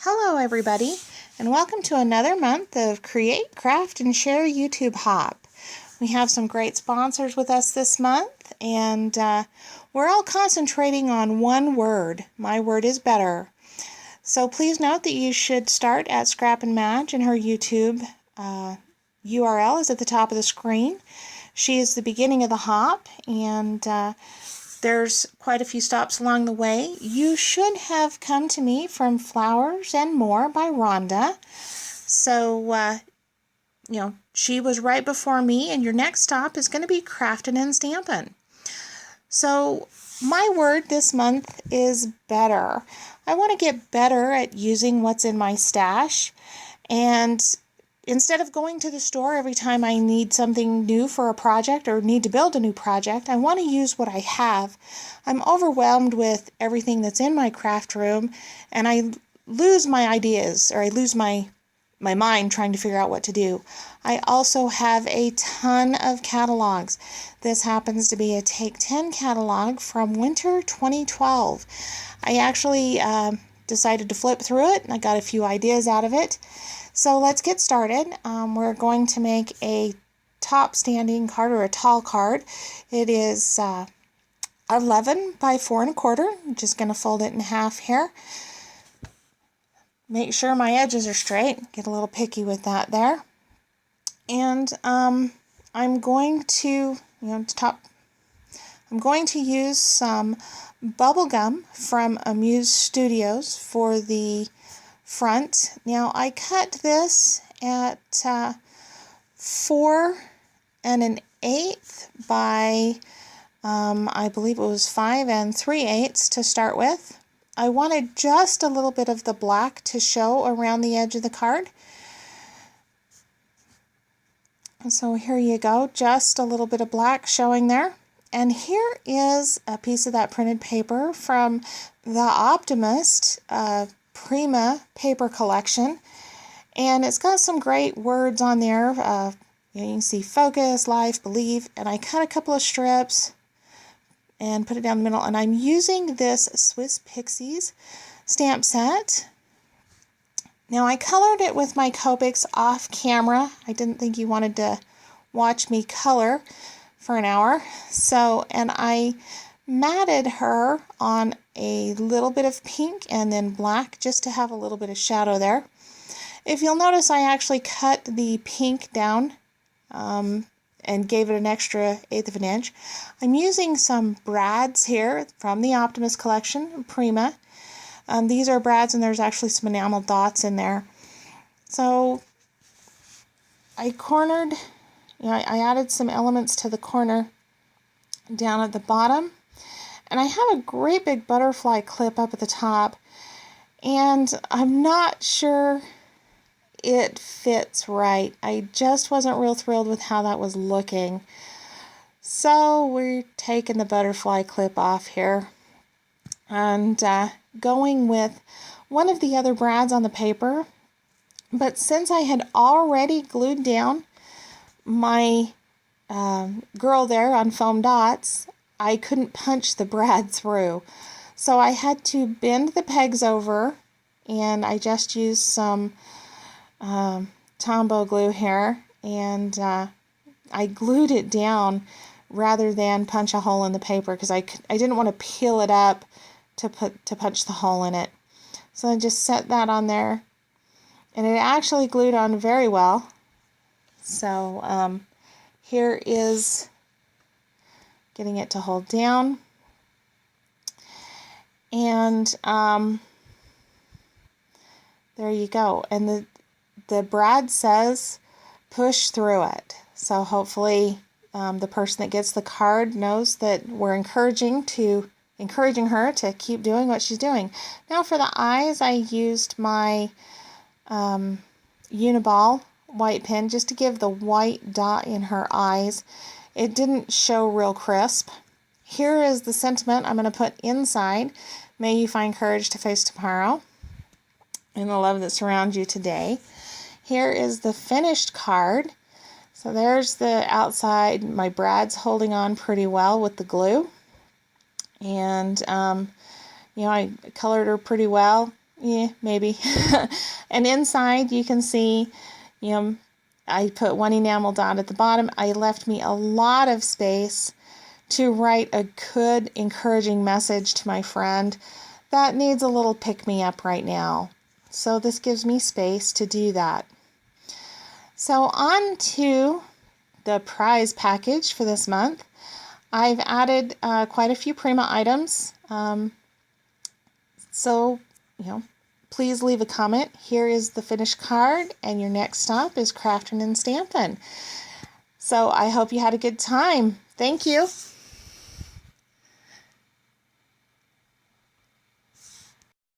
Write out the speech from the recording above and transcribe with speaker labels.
Speaker 1: Hello everybody, and welcome to another month of Create, Craft, and Share YouTube Hop. We have some great sponsors with us this month, and we're all concentrating on one word. My word is better. So please note that you should start at Scrap and Madge, and her YouTube URL is at the top of the screen. She is the beginning of the hop, and there's quite a few stops along the way. You should have come to me from Flowers and More by Rhonda. So, she was right before me, and your next stop is going to be Craftin' and Stampin'. So, my word this month is better. I want to get better at using what's in my stash, and instead of going to the store every time I need something new for a project or need to build a new project, I want to use what I have. I'm overwhelmed with everything that's in my craft room, and I lose my ideas, or I lose my mind trying to figure out what to do. I also have a ton of catalogs. This happens to be a Take 10 catalog from winter 2012. I actually decided to flip through it, and I got a few ideas out of it. So let's get started. We're going to make a top standing card, or a tall card. It is 11 by 4 1/4. I'm just going to fold it in half here. Make sure my edges are straight. Get a little picky with that there. And I'm going to, I'm going to use some bubble gum from Amuse Studios for the front. Now I cut this at 4 1/8 by I believe it was 5 3/8 to start with. I wanted just a little bit of the black to show around the edge of the card. So here you go, just a little bit of black showing there. And here is a piece of that printed paper from the Optimist Prima paper collection, and it's got some great words on there. You can see focus, life, believe, and I cut a couple of strips and put it down the middle, and I'm using this Swiss Pixies stamp set. Now I colored it with my Copics off camera. I didn't think you wanted to watch me color for an hour, and I matted her on a little bit of pink and then black just to have a little bit of shadow there. If you'll notice, I actually cut the pink down and gave it an extra 1/8 of an inch. I'm using some brads here from the Optimist collection, Prima. These are brads, and there's actually some enamel dots in there. So I cornered, I added some elements to the corner down at the bottom. And I have a great big butterfly clip up at the top, and I'm not sure it fits right. I just wasn't real thrilled with how that was looking. So we're taking the butterfly clip off here and going with one of the other brads on the paper. But since I had already glued down my girl there on foam dots, I couldn't punch the brad through. So I had to bend the pegs over, and I just used some Tombow glue here, and I glued it down rather than punch a hole in the paper, because I didn't want to peel it up to punch the hole in it. So I just set that on there, and it actually glued on very well. So here is getting it to hold down, and there you go. And the brad says push through it, so hopefully the person that gets the card knows that we're encouraging her to keep doing what she's doing. Now for the eyes, I used my Uniball white pen just to give the white dot in her eyes. It didn't show real crisp. Here is the sentiment I'm going to put inside. May you find courage to face tomorrow, and the love that surrounds you today. Here is the finished card. So there's the outside. My brad's holding on pretty well with the glue. And, I colored her pretty well. Yeah, maybe. And inside you can see, I put one enamel dot at the bottom. I left me a lot of space to write a good, encouraging message to my friend that needs a little pick-me-up right now. So this gives me space to do that. So on to the prize package for this month. I've added quite a few Prima items. So, please leave a comment. Here is the finished card, and your next stop is crafting and stamping. So I hope you had a good time. Thank you.